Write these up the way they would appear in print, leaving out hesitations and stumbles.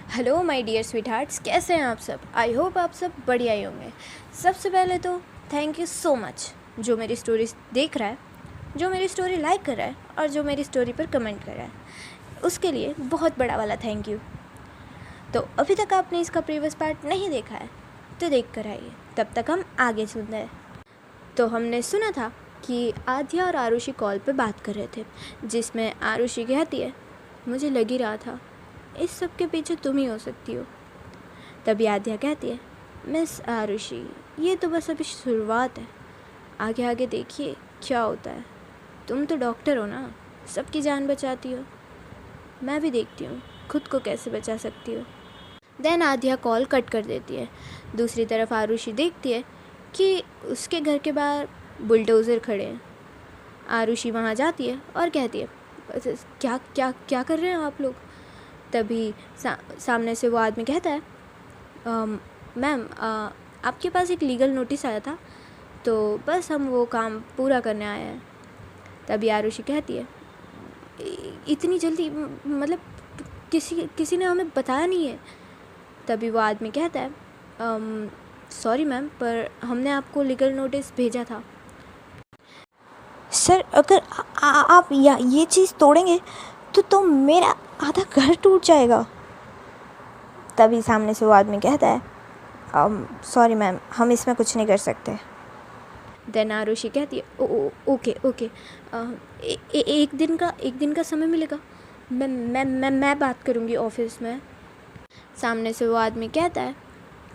Hello my dear sweethearts, कैसे हैं आप सब। आई होप आप सब बढ़िया ही होंगे। सबसे पहले तो थैंक यू सो मच जो मेरी स्टोरी देख रहा है, जो मेरी स्टोरी लाइक कर रहा है और जो मेरी स्टोरी पर कमेंट कर रहा है, उसके लिए बहुत बड़ा वाला थैंक यू। तो अभी तक आपने इसका प्रीवियस पार्ट नहीं देखा है तो देख कर आइए, तब तक हम आगे सुनते हैं। तो हमने सुना था कि आध्या और आरुषि कॉल पे बात कर रहे थे, जिसमें आरुषि कहती है मुझे लग ही रहा था इस सब के पीछे तुम ही हो सकती हो। तभी आध्या कहती है मिस आरुषि, ये तो बस अभी शुरुआत है, आगे आगे देखिए क्या होता है। तुम तो डॉक्टर हो ना, सबकी जान बचाती हो, मैं भी देखती हूँ खुद को कैसे बचा सकती हो। देन आध्या कॉल कट कर देती है। दूसरी तरफ आरुषि देखती है कि उसके घर के बाहर बुलडोज़र खड़े हैं। आरुषि वहाँ जाती है और कहती है क्या क्या क्या कर रहे हैं आप लोग। तभी सामने से वो आदमी कहता है मैम आपके पास एक लीगल नोटिस आया था, तो बस हम वो काम पूरा करने आए हैं। तभी आरुषि कहती है इतनी जल्दी, मतलब किसी ने हमें बताया नहीं है। तभी वो आदमी कहता है सॉरी मैम, पर हमने आपको लीगल नोटिस भेजा था। सर, अगर आप ये चीज़ तोड़ेंगे तो मेरा आधा घर टूट जाएगा। तभी सामने से वो आदमी कहता है सॉरी मैम, हम इसमें कुछ नहीं कर सकते। देन आरुषि कहती है ओके ओके, एक दिन का समय मिलेगा, मैं बात करूँगी ऑफिस में। सामने से वो आदमी कहता है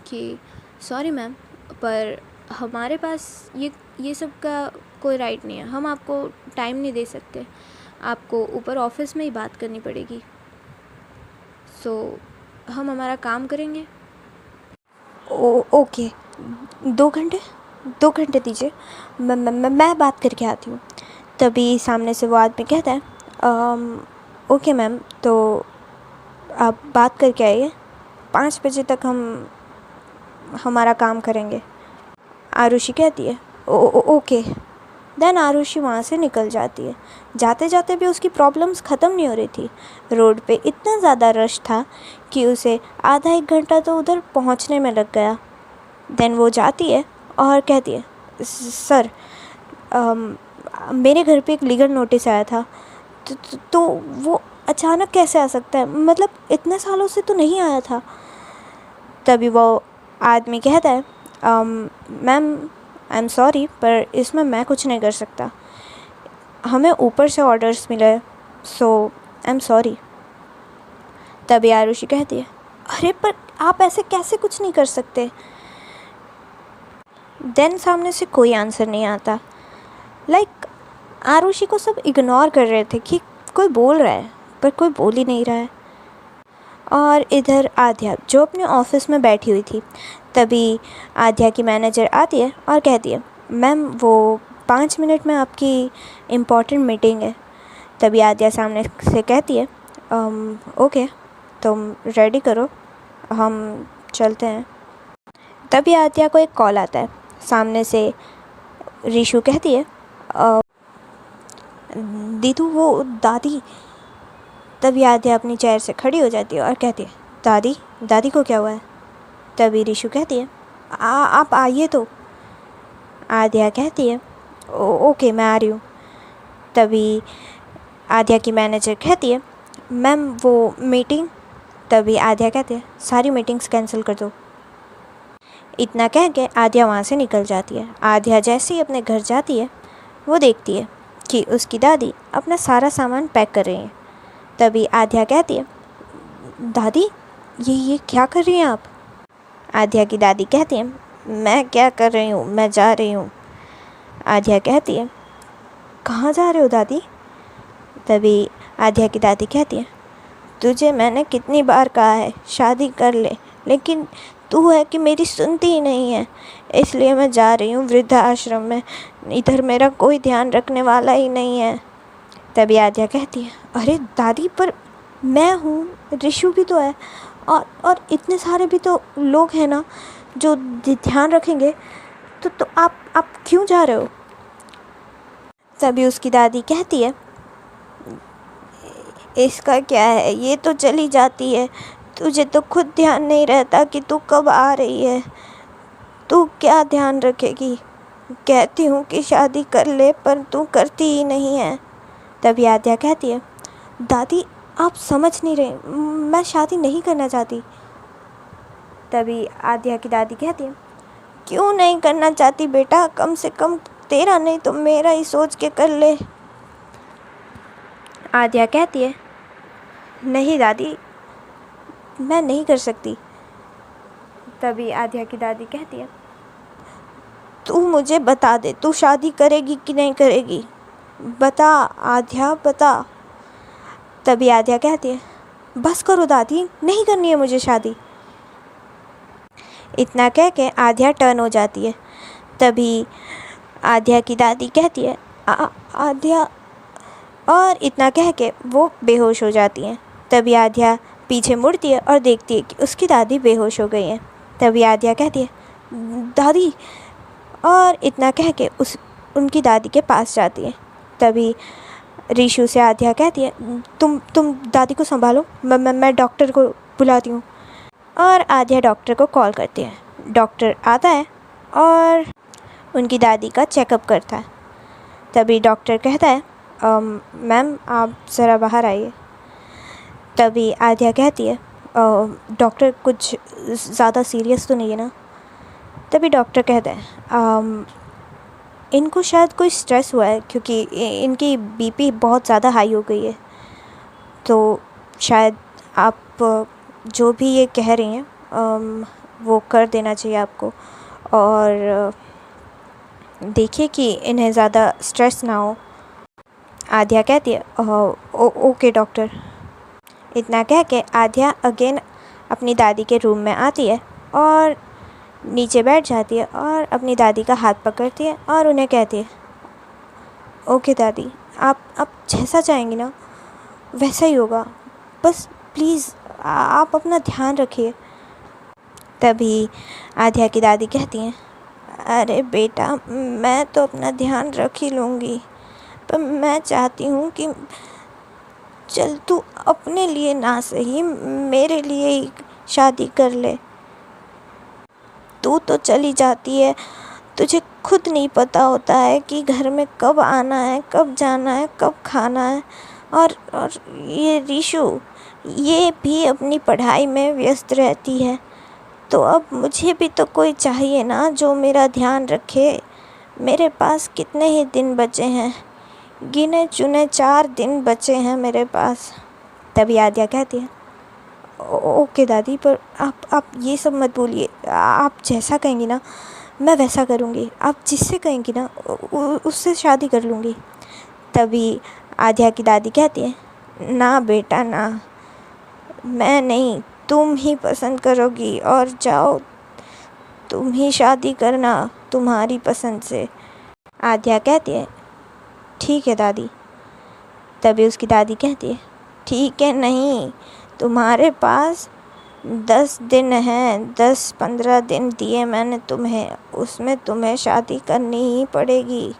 कि सॉरी मैम, पर हमारे पास ये सब का कोई राइट नहीं है, हम आपको टाइम नहीं दे सकते, आपको ऊपर ऑफिस में ही बात करनी पड़ेगी। हम हमारा काम करेंगे। ओके, 2 घंटे दीजिए, मैं बात करके आती हूँ। तभी सामने से वो आदमी कहता है ओके मैम, तो आप बात करके आइए, 5 बजे तक हम हमारा काम करेंगे। आरुषि कहती है ओके। देन आरुषि वहाँ से निकल जाती है। जाते जाते भी उसकी प्रॉब्लम्स ख़त्म नहीं हो रही थी। रोड पे इतना ज़्यादा रश था कि उसे आधा 1 घंटा तो उधर पहुँचने में लग गया। देन वो जाती है और कहती है सर, मेरे घर पे एक लीगल नोटिस आया था, तो वो अचानक कैसे आ सकता है, मतलब इतने सालों से तो नहीं आया था। तभी वो आदमी कहता है मैम आई एम सॉरी, पर इसमें मैं कुछ नहीं कर सकता, हमें ऊपर से ऑर्डर्स मिले, सो आई एम सॉरी। तभी आरुषि कहती है अरे पर आप ऐसे कैसे कुछ नहीं कर सकते। देन सामने से कोई आंसर नहीं आता। आरुषि को सब इग्नोर कर रहे थे कि कोई बोल रहा है पर कोई बोल ही नहीं रहा है। और इधर आध्या जो अपने ऑफिस में बैठी हुई थी, तभी आध्या की मैनेजर आती है और कहती है मैम वो 5 मिनट में आपकी इम्पॉर्टेंट मीटिंग है। तभी आध्या सामने से कहती है ओके, तुम रेडी करो, हम चलते हैं। तभी आध्या को एक कॉल आता है। सामने से रिशु कहती है दीदू, वो दादी। तभी आध्या अपनी चेयर से खड़ी हो जाती है और कहती है दादी को क्या हुआ है। तभी रिशु कहती है आप आइए तो। आध्या कहती है ओके, मैं आ रही हूँ। तभी आध्या की मैनेजर कहती है मैम वो मीटिंग। तभी आध्या कहती है सारी मीटिंग्स कैंसिल कर दो। इतना कह के आध्या वहाँ से निकल जाती है। आध्या जैसे ही अपने घर जाती है, वो देखती है कि उसकी दादी अपना सारा सामान पैक कर रही है। तभी आध्या कहती है दादी, ये क्या कर रही हैं आप। आध्या की दादी कहती है मैं क्या कर रही हूँ, मैं जा रही हूँ। आध्या कहती है कहाँ जा रहे हो दादी। तभी आध्या की दादी कहती है तुझे मैंने कितनी बार कहा है शादी कर ले, लेकिन तू है कि मेरी सुनती ही नहीं है, इसलिए मैं जा रही हूँ वृद्धाश्रम में, इधर मेरा कोई ध्यान रखने वाला ही नहीं है। तभी आध्या कहती है अरे दादी, पर मैं हूँ, रिशु भी तो है, और इतने सारे भी तो लोग हैं ना जो ध्यान रखेंगे, तो आप क्यों जा रहे हो। तभी उसकी दादी कहती है इसका क्या है, ये तो चली जाती है, तुझे तो खुद ध्यान नहीं रहता कि तू कब आ रही है, तू क्या ध्यान रखेगी। कहती हूँ कि शादी कर ले पर तू करती ही नहीं है। तभी आद्या कहती है, दादी आप समझ नहीं रहे, मैं शादी नहीं करना चाहती। तभी आद्या की दादी कहती है, क्यों नहीं करना चाहती बेटा, कम से कम तेरा नहीं तो मेरा ही सोच के कर ले। आद्या कहती है, नहीं दादी मैं नहीं कर सकती। तभी आद्या की दादी कहती है, तू मुझे बता दे, तू शादी करेगी कि नहीं करेगी, बता आद्या बता। तभी आद्या कहती है, बस करो दादी, नहीं करनी है मुझे शादी। इतना कह के आद्या टर्न हो जाती है। तभी आद्या की दादी कहती है, आद्या, और इतना कह के वो बेहोश हो जाती हैं। तभी आद्या पीछे मुड़ती है और देखती है कि उसकी दादी बेहोश हो गई हैं। तभी आद्या कहती है, दादी, और इतना कह के उनकी दादी के पास जाती है। तभी रीशु से आद्या कहती है, तुम दादी को संभालो, मैं डॉक्टर को बुलाती हूँ। और आद्या डॉक्टर को कॉल करती है। डॉक्टर आता है और उनकी दादी का चेकअप करता है। तभी डॉक्टर कहता है, मैम आप ज़रा बाहर आइए। तभी आद्या कहती है, डॉक्टर कुछ ज़्यादा सीरियस तो नहीं है ना। तभी डॉक्टर कहता है, इनको शायद कोई स्ट्रेस हुआ है क्योंकि इनकी बीपी बहुत ज़्यादा हाई हो गई है, तो शायद आप जो भी ये कह रही हैं वो कर देना चाहिए आपको, और देखिए कि इन्हें ज़्यादा स्ट्रेस ना हो। आद्या कहती है, ओके डॉक्टर। इतना कह के आद्या अगेन अपनी दादी के रूम में आती है और नीचे बैठ जाती है और अपनी दादी का हाथ पकड़ती है और उन्हें कहती है, ओके दादी, आप जैसा चाहेंगी ना वैसा ही होगा, बस प्लीज़ आप अपना ध्यान रखिए। तभी आद्या की दादी कहती हैं, अरे बेटा मैं तो अपना ध्यान रख ही लूँगी, पर मैं चाहती हूँ कि चल तू अपने लिए ना सही मेरे लिए ही शादी कर ले। तू तो चली जाती है, तुझे खुद नहीं पता होता है कि घर में कब आना है, कब जाना है, कब खाना है। और ये रीशु, ये भी अपनी पढ़ाई में व्यस्त रहती है, तो अब मुझे भी तो कोई चाहिए ना जो मेरा ध्यान रखे। मेरे पास कितने ही दिन बचे हैं, गिने चुने 4 दिन बचे हैं मेरे पास। तभी आद्या कहती है, ओके दादी, पर आप ये सब मत बोलिए, आप जैसा कहेंगी ना मैं वैसा करूँगी, आप जिससे कहेंगी ना उससे शादी कर लूँगी। तभी आद्या की दादी कहती है, ना बेटा ना, मैं नहीं, तुम ही पसंद करोगी और जाओ तुम ही शादी करना तुम्हारी पसंद से। आद्या कहती है, ठीक है दादी। तभी उसकी दादी कहती है, ठीक है नहीं, तुम्हारे पास 10 दिन हैं, 10-15 दिन दिए मैंने तुम्हें, उसमें तुम्हें शादी करनी ही पड़ेगी।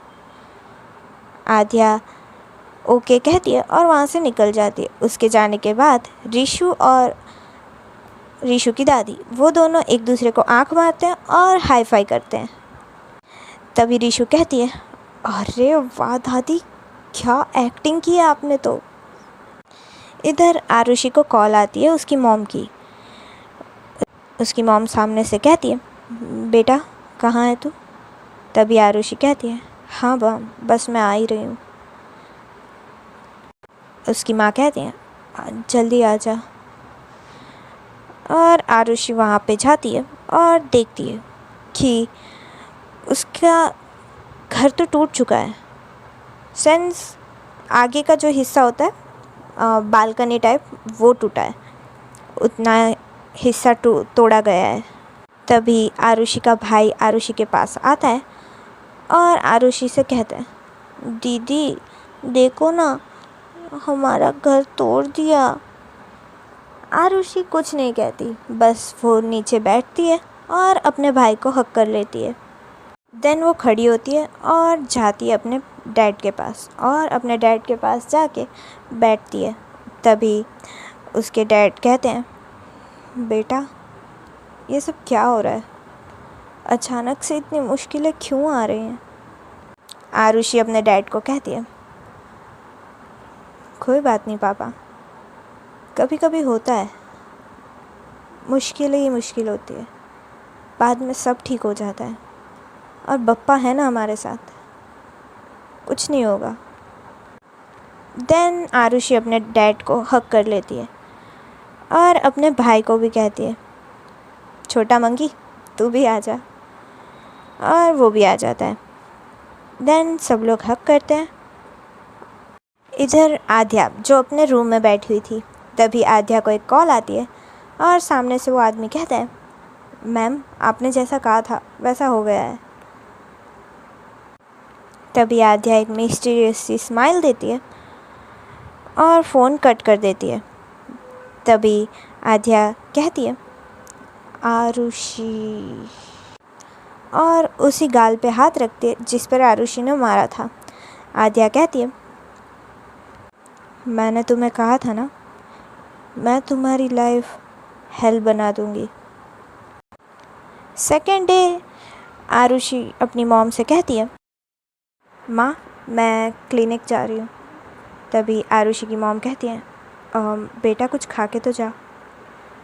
आद्या ओके कहती है और वहाँ से निकल जाती है। उसके जाने के बाद रीशु और रीशु की दादी वो दोनों एक दूसरे को आंख मारते हैं और हाई फाई करते हैं। तभी रीशु कहती है, अरे वाह दादी, क्या एक्टिंग की है आपने तो। इधर आरुषि को कॉल आती है उसकी मॉम की। उसकी मॉम सामने से कहती है, बेटा कहाँ है तू। तभी आरुषि कहती है, हाँ मॉम, बस मैं आ ही रही हूँ। उसकी माँ कहती है, जल्दी आ जा। और आरुषि वहाँ पे जाती है और देखती है कि उसका घर तो टूट चुका है। सेंस आगे का जो हिस्सा होता है बालकनी टाइप, वो टूटा है, उतना हिस्सा तोड़ा गया है। तभी आरुषि का भाई आरुषि के पास आता है और आरुषि से कहता है, दीदी देखो ना, हमारा घर तोड़ दिया। आरुषि कुछ नहीं कहती, बस वो नीचे बैठती है और अपने भाई को हक कर लेती है। देन वो खड़ी होती है और जाती है अपने डैड के पास और अपने डैड के पास जाके बैठती है। तभी उसके डैड कहते हैं, बेटा, ये सब क्या हो रहा है? अचानक से इतनी मुश्किलें क्यों आ रही हैं? आरुषि अपने डैड को कहती है, कोई बात नहीं पापा, कभी कभी होता है, मुश्किलें ही मुश्किल होती है, बाद में सब ठीक हो जाता है। और बप्पा है ना हमारे साथ, कुछ नहीं होगा। देन आरुषि अपने डैड को हक कर लेती है और अपने भाई को भी कहती है, छोटा मंकी तू भी आ जा। और वो भी आ जाता है। देन सब लोग हक करते हैं। इधर आद्या जो अपने रूम में बैठी हुई थी, तभी आद्या को एक कॉल आती है और सामने से वो आदमी कहता है, मैम आपने जैसा कहा था वैसा हो गया है। तभी आद्या एक मिस्टीरियस सी स्माइल देती है और फ़ोन कट कर देती है। तभी आद्या कहती है, आरुषि, और उसी गाल पे हाथ रखती है जिस पर आरुषि ने मारा था। आद्या कहती है, मैंने तुम्हें कहा था ना, मैं तुम्हारी लाइफ हेल बना दूंगी। सेकेंड डे आरुषि अपनी मॉम से कहती है, माँ मैं क्लिनिक जा रही हूँ। तभी आरुषि की मॉम कहती है, बेटा कुछ खा के तो जा।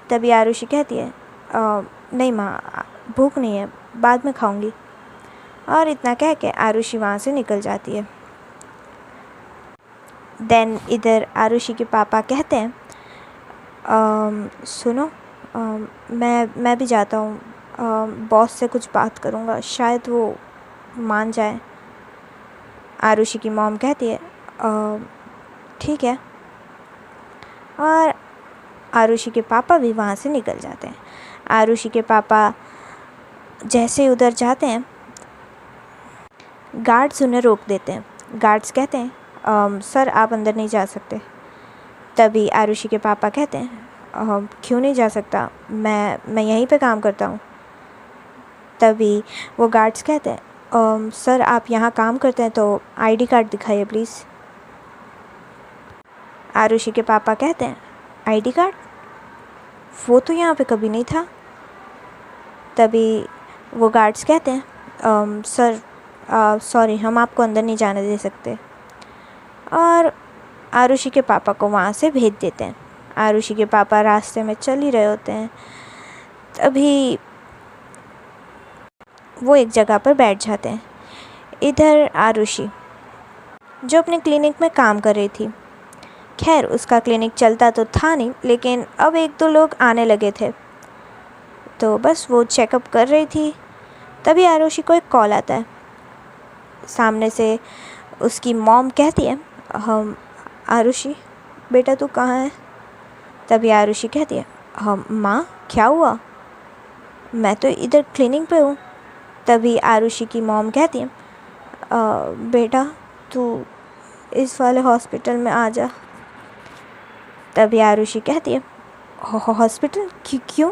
तभी आरुषि कहती है, नहीं माँ भूख नहीं है, बाद में खाऊंगी। और इतना कह के आरुषि वहाँ से निकल जाती है। देन इधर आरुषि के पापा कहते हैं, सुनो, मैं भी जाता हूँ, बॉस से कुछ बात करूँगा, शायद वो मान जाए। आरुषि की मॉम कहती है, ठीक है। और आरुषि के पापा भी वहाँ से निकल जाते हैं। आरुषि के पापा जैसे उधर जाते हैं, गार्ड्स उन्हें रोक देते हैं। गार्ड्स कहते हैं, सर आप अंदर नहीं जा सकते। तभी आरुषि के पापा कहते हैं, क्यों नहीं जा सकता, मैं यहीं पे काम करता हूँ। तभी वो गार्ड्स कहते हैं, सर आप यहाँ काम करते हैं तो आईडी कार्ड दिखाइए प्लीज़। आरुषि के पापा कहते हैं, आईडी कार्ड, वो तो यहाँ पे कभी नहीं था। तभी वो गार्ड्स कहते हैं, सर सॉरी, हम आपको अंदर नहीं जाने दे सकते। और आरुषि के पापा को वहाँ से भेज देते हैं। आरुषि के पापा रास्ते में चल ही रहे होते हैं, तभी वो एक जगह पर बैठ जाते हैं। इधर आरुषि जो अपने क्लिनिक में काम कर रही थी, खैर उसका क्लिनिक चलता तो था नहीं, लेकिन अब एक दो लोग आने लगे थे, तो बस वो चेकअप कर रही थी। तभी आरुषि को एक कॉल आता है। सामने से उसकी मॉम कहती है, हम आरुषि बेटा तू कहाँ है? तभी आरुषि कहती है, माँ क्या हुआ, मैं तो इधर क्लिनिक पे हूँ। तभी आरुषि की मॉम कहती है, बेटा तू इस वाले हॉस्पिटल में आ जा। तभी आरुषि कहती है, हॉस्पिटल क्यों?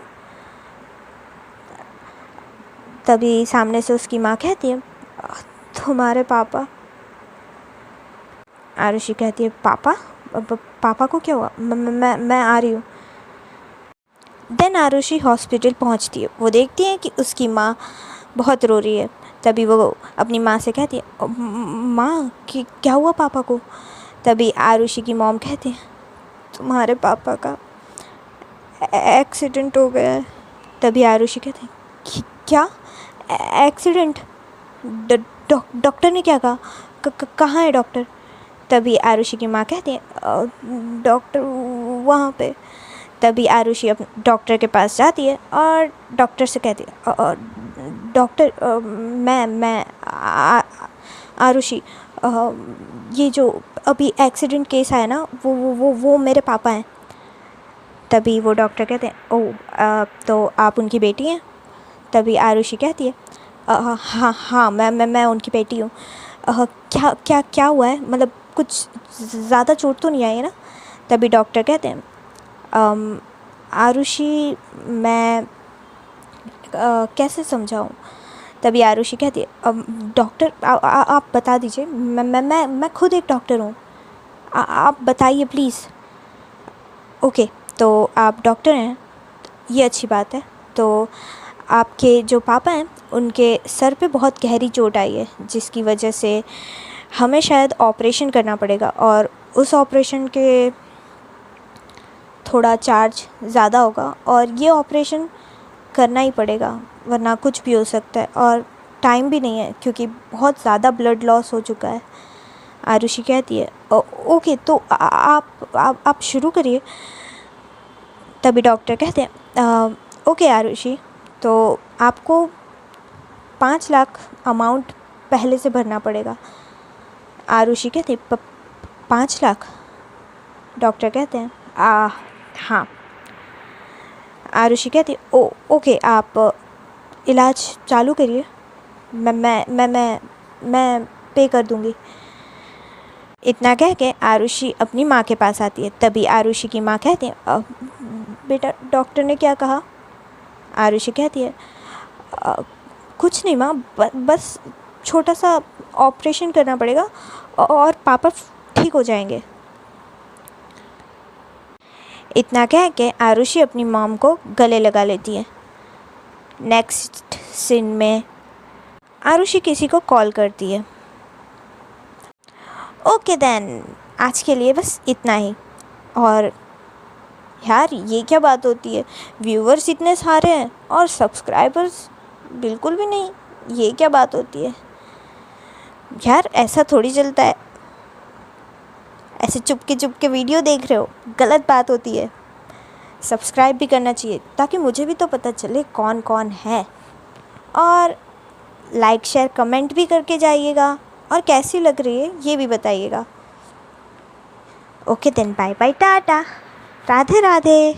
तभी सामने से उसकी माँ कहती है, तुम्हारे पापा। आरुषि कहती है, पापा? पापा को क्या हुआ? मैं आ रही हूँ। देन आरुषि हॉस्पिटल पहुँचती है। वो देखती है कि उसकी माँ बहुत रो रही है। तभी वो अपनी माँ से कहती है, माँ कि क्या हुआ पापा को? तभी आरुषि की मॉम कहती है, तुम्हारे पापा का एक्सीडेंट हो गया है। तभी आरुषि कहती है, क्या एक्सीडेंट? डॉक्टर ने क्या कहा? कहाँ है डॉक्टर? तभी आरुषि की माँ कहती है, डॉक्टर वहाँ पे। तभी आरुषि अपने डॉक्टर के पास जाती है और डॉक्टर से कहती है, डॉक्टर मैं आरुषि, ये जो अभी एक्सीडेंट केस आया ना, वो मेरे पापा हैं। तभी वो डॉक्टर कहते हैं, ओह तो आप उनकी बेटी हैं? तभी आरुषि कहती है, हाँ मैं उनकी बेटी हूँ। क्या हुआ है, मतलब कुछ ज़्यादा चोट तो नहीं आई है ना? तभी डॉक्टर कहते हैं, आरुषि मैं कैसे समझाऊँ? तभी आरुषि कहती है, डॉक्टर आप बता दीजिए, मैं खुद एक डॉक्टर हूँ, आप बताइए प्लीज़। ओके तो आप डॉक्टर हैं, ये अच्छी बात है। तो आपके जो पापा हैं उनके सर पे बहुत गहरी चोट आई है, जिसकी वजह से हमें शायद ऑपरेशन करना पड़ेगा, और उस ऑपरेशन के थोड़ा चार्ज ज़्यादा होगा, और ये ऑपरेशन करना ही पड़ेगा वरना कुछ भी हो सकता है, और टाइम भी नहीं है क्योंकि बहुत ज़्यादा ब्लड लॉस हो चुका है। आरुषि कहती है ओके, तो आप शुरू करिए। तभी डॉक्टर कहते हैं ओके आरुषि, तो आपको 5 लाख अमाउंट पहले से भरना पड़ेगा। आरुषि कहती है 5 लाख? डॉक्टर कहते हैं हाँ। आरुषि कहती है ओके, आप इलाज चालू करिए, मैं पे कर दूँगी। इतना कह के आरुषि अपनी माँ के पास आती है। तभी आरुषि की माँ कहती है बेटा डॉक्टर ने क्या कहा? आरुषि कहती है कुछ नहीं माँ, बस छोटा सा ऑपरेशन करना पड़ेगा और पापा ठीक हो जाएंगे। इतना कह के आरुषि अपनी मॉम को गले लगा लेती है। नेक्स्ट सीन में आरुषि किसी को कॉल करती है। ओके देन, आज के लिए बस इतना ही। और यार ये क्या बात होती है, व्यूअर्स इतने सारे हैं और सब्सक्राइबर्स बिल्कुल भी नहीं, ये क्या बात होती है यार? ऐसा थोड़ी चलता है, ऐसे चुपके चुपके वीडियो देख रहे हो, गलत बात होती है। सब्सक्राइब भी करना चाहिए ताकि मुझे भी तो पता चले कौन कौन है, और लाइक शेयर कमेंट भी करके जाइएगा, और कैसी लग रही है ये भी बताइएगा। Okay then, bye bye, tata, Radhe Radhe.